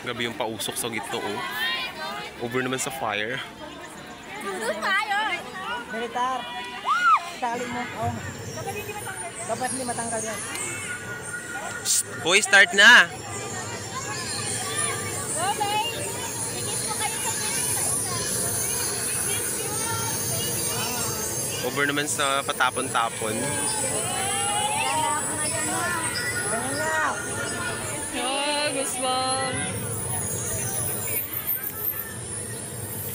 Gabi yung pausok sa gitno, oh. Over naman sa fire. Militar. Tali mo. Oh. Dapat hindi matanggal yan. Hoy, start na! Over naman sa patapon-tapon. Oh, gusto.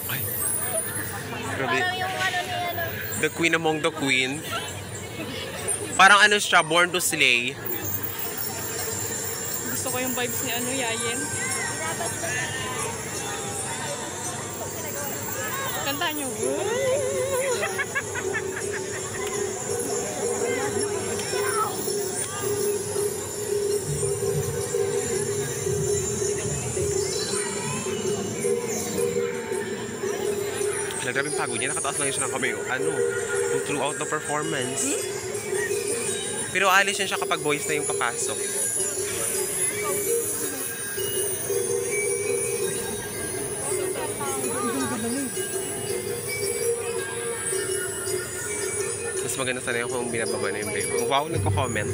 Ay. Grabe. The queen among the queen. Parang ano siya, Born to Slay. Gusto ko yung vibes ni ano, Yayen. Kantahan niyo. Grabe yung pagod niya. Nakataas lang siya ng kamay. Ano? Throughout the performance. Pero alis siya kapag boys na yung papasok. Mas maganda sana yung kung binababa na yung babe. Wow, nagko-comment.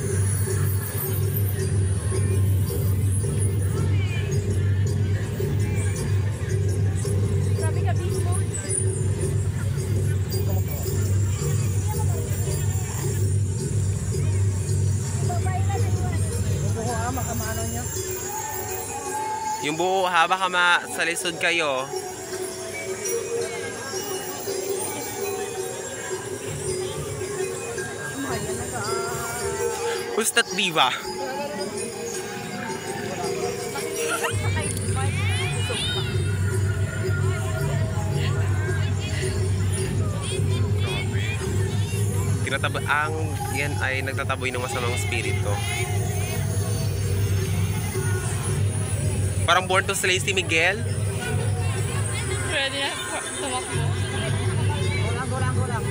Yung buo, haba ka sa lisod kayo. Who's that diva? Yan ay nagtataboy ng masamang spirito. Parang Born to Slay si Miguel. Pwede na tumakbo. Gulang.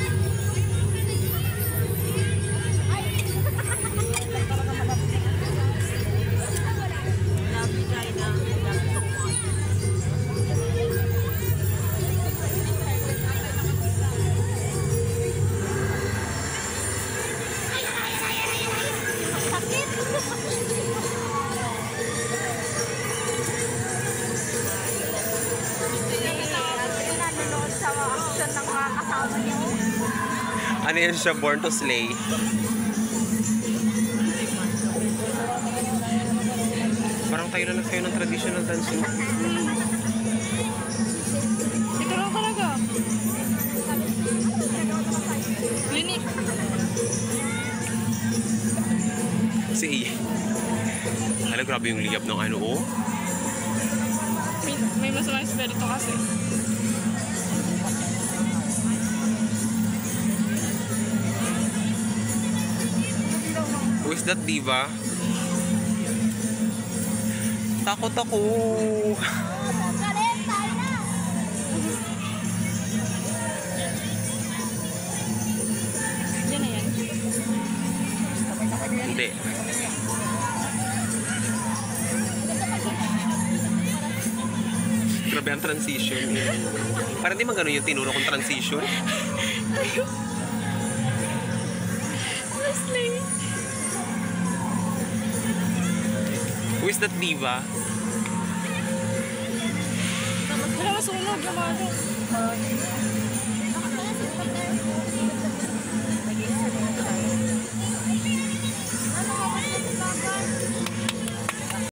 Ano yan siya, Born to Slay? Parang tayo na nagkayo ng traditional dance. Ito lang talaga. Clinic. Si I. Hala, grabe yung liyab ng ano, oh. May masamang espiritu kasi. Who is that diva? Takot ako. Yan na yan. Hindi. Grabe ang transition. Parang di man ganun yung tinuro kong transition. Who is that diva? Wala masunog naman.